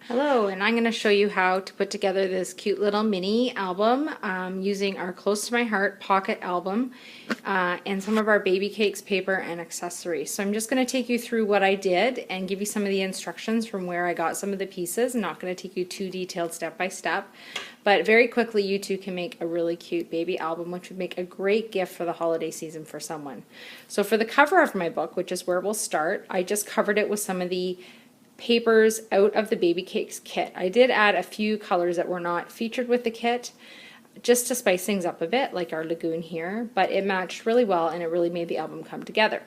Hello, and I'm going to show you how to put together this cute little mini album using our Close to My Heart pocket album and some of our Babycakes paper and accessories. So I'm just going to take you through what I did and give you some of the instructions from where I got some of the pieces. I'm not going to take you too detailed step by step, but very quickly you two can make a really cute baby album, which would make a great gift for the holiday season for someone. So for the cover of my book, which is where we'll start, I just covered it with some of the papers out of the Babycakes kit. I did add a few colors that were not featured with the kit just to spice things up a bit, like our lagoon here, but it matched really well and it really made the album come together.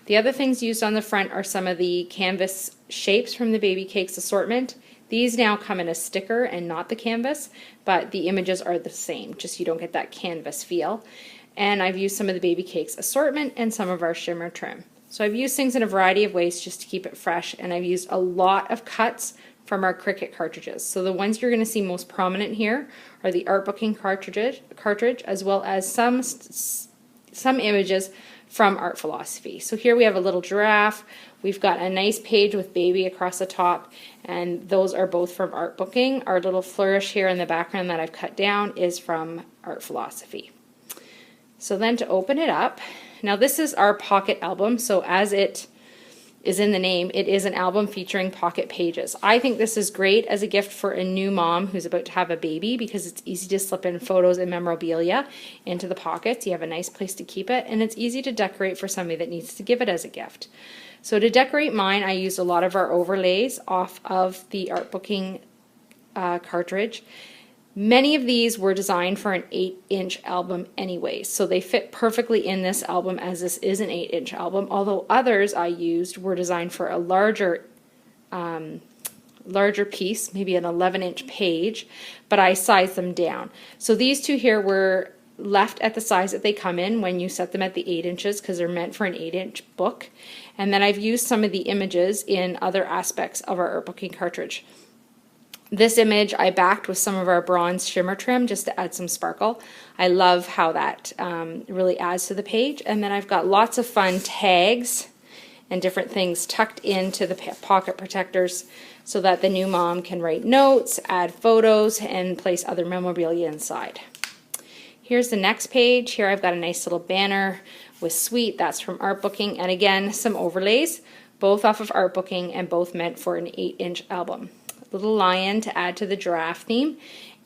The other things used on the front are some of the canvas shapes from the Babycakes assortment. These now come in a sticker and not the canvas, but the images are the same, just you don't get that canvas feel. And I've used some of the Babycakes assortment and some of our shimmer trim. So I've used things in a variety of ways just to keep it fresh, and I've used a lot of cuts from our Cricut cartridges. So the ones you're going to see most prominent here are the art booking cartridge as well as some images from Art Philosophy. So here we have a little giraffe, we've got a nice page with baby across the top, and those are both from Art Booking. Our little flourish here in the background that I've cut down is from Art Philosophy. So then to open it up, now this is our pocket album, so as it is in the name, it is an album featuring pocket pages. I think this is great as a gift for a new mom who's about to have a baby because it's easy to slip in photos and memorabilia into the pockets. You have a nice place to keep it, and it's easy to decorate for somebody that needs to give it as a gift. So to decorate mine, I used a lot of our overlays off of the Art Booking cartridge. Many of these were designed for an 8-inch album anyway, so they fit perfectly in this album as this is an 8-inch album, although others I used were designed for a larger piece, maybe an 11-inch page, but I sized them down. So these two here were left at the size that they come in when you set them at the 8 inches because they're meant for an 8-inch book. And then I've used some of the images in other aspects of our Art Booking cartridge. This image I backed with some of our bronze shimmer trim just to add some sparkle. I love how that really adds to the page. And then I've got lots of fun tags and different things tucked into the pocket protectors so that the new mom can write notes, add photos, and place other memorabilia inside. Here's the next page. Here I've got a nice little banner with Sweet. That's from Art Booking. And again, some overlays, both off of Art Booking and both meant for an 8-inch album. Little lion to add to the giraffe theme,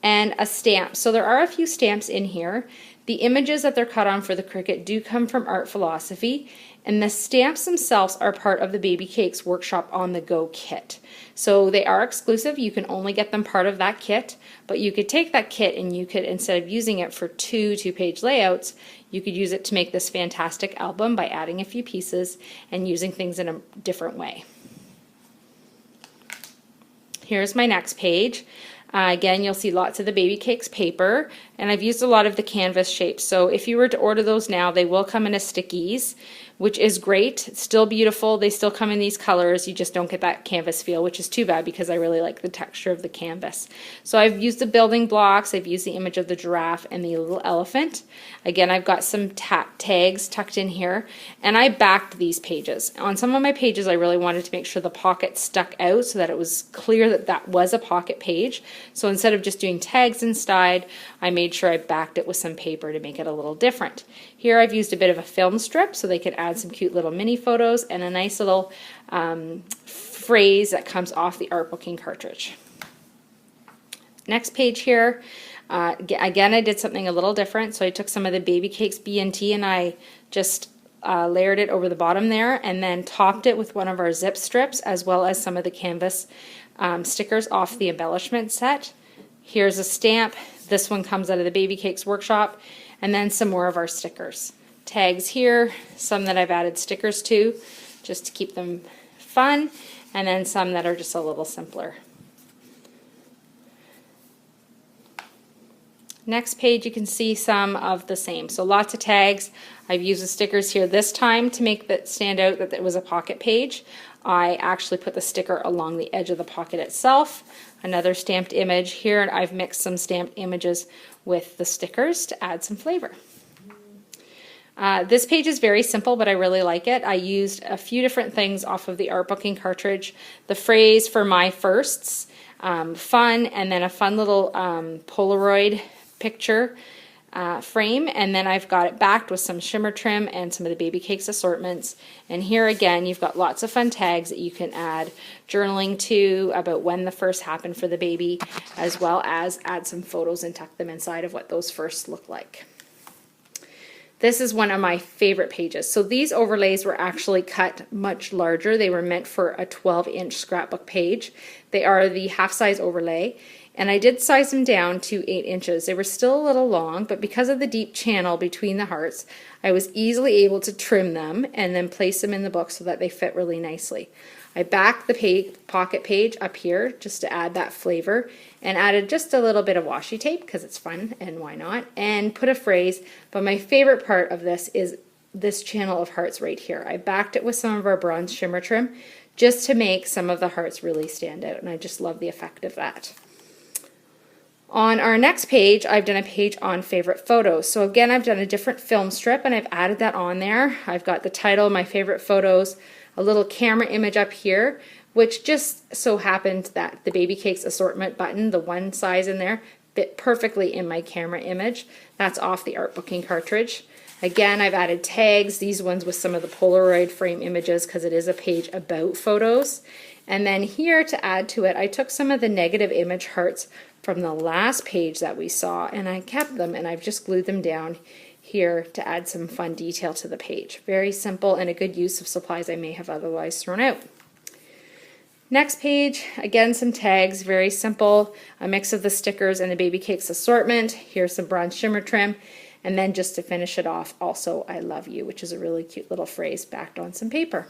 and a stamp. So there are a few stamps in here. The images that they're cut on for the Cricut do come from Art Philosophy, and the stamps themselves are part of the Babycakes Workshop on the Go kit. So they are exclusive. You can only get them part of that kit, but you could take that kit and you could, instead of using it for two-page layouts, you could use it to make this fantastic album by adding a few pieces and using things in a different way. Here's my next page. Again, you'll see lots of the Babycakes paper, and I've used a lot of the canvas shapes. So if you were to order those now, they will come in as stickies, which is great. It's still beautiful. They still come in these colors. You just don't get that canvas feel, which is too bad because I really like the texture of the canvas. So I've used the building blocks. I've used the image of the giraffe and the little elephant. Again, I've got some tags tucked in here, and I backed these pages. On some of my pages, I really wanted to make sure the pocket stuck out so that it was clear that that was a pocket page. So instead of just doing tags inside, I made sure I backed it with some paper to make it a little different. Here I've used a bit of a film strip so they could add some cute little mini photos and a nice little phrase that comes off the Art Booking cartridge. Next page here, again I did something a little different. So I took some of the Babycakes B&T and I just layered it over the bottom there and then topped it with one of our zip strips as well as some of the canvas stickers off the embellishment set. Here's a stamp. This one comes out of the Babycakes Workshop, and then some more of our stickers. Tags here, some that I've added stickers to just to keep them fun, and then some that are just a little simpler. Next page you can see some of the same. So lots of tags. I've used the stickers here this time to make that stand out that it was a pocket page. I actually put the sticker along the edge of the pocket itself. Another stamped image here, and I've mixed some stamped images with the stickers to add some flavor. This page is very simple, but I really like it. I used a few different things off of the Art Booking cartridge. The phrase for my firsts fun, and then a fun little Polaroid picture frame, and then I've got it backed with some shimmer trim and some of the Baby Cakes assortments. And here again, you've got lots of fun tags that you can add journaling to about when the first happened for the baby, as well as add some photos and tuck them inside of what those first look like. This is one of my favorite pages. So these overlays were actually cut much larger. They were meant for a 12-inch scrapbook page. They are the half-size overlay, and I did size them down to 8 inches. They were still a little long, but because of the deep channel between the hearts, I was easily able to trim them and then place them in the book so that they fit really nicely. I backed the pocket page up here just to add that flavor, and added just a little bit of washi tape because it's fun and why not, and put a phrase. But my favorite part of this is this channel of hearts right here. I backed it with some of our bronze shimmer trim just to make some of the hearts really stand out, and I just love the effect of that. On our next page, I've done a page on favorite photos. So again, I've done a different film strip and I've added that on there. I've got the title, my favorite photos, a little camera image up here, which just so happened that the Baby Cakes assortment button, the one size in there, fit perfectly in my camera image. That's off the art booking cartridge. Again, I've added tags, these ones with some of the Polaroid frame images because it is a page about photos. And then here to add to it, I took some of the negative image hearts from the last page that we saw and I kept them and I've just glued them down here to add some fun detail to the page. Very simple and a good use of supplies I may have otherwise thrown out. Next page, again some tags, very simple, a mix of the stickers and the Baby Cakes assortment. Here's some bronze shimmer trim, and then just to finish it off, also I love you, which is a really cute little phrase backed on some paper.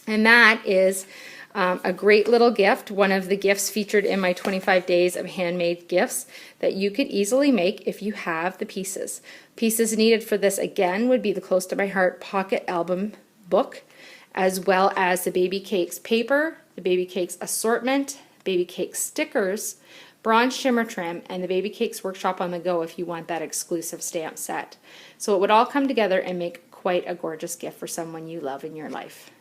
And that is a great little gift, one of the gifts featured in my 25 days of handmade gifts that you could easily make if you have the pieces. Pieces needed for this again would be the Close to My Heart pocket album book, as well as the Baby Cakes paper, the Baby Cakes assortment, Baby Cakes stickers, bronze shimmer trim, and the Baby Cakes Workshop on the Go if you want that exclusive stamp set. So it would all come together and make quite a gorgeous gift for someone you love in your life.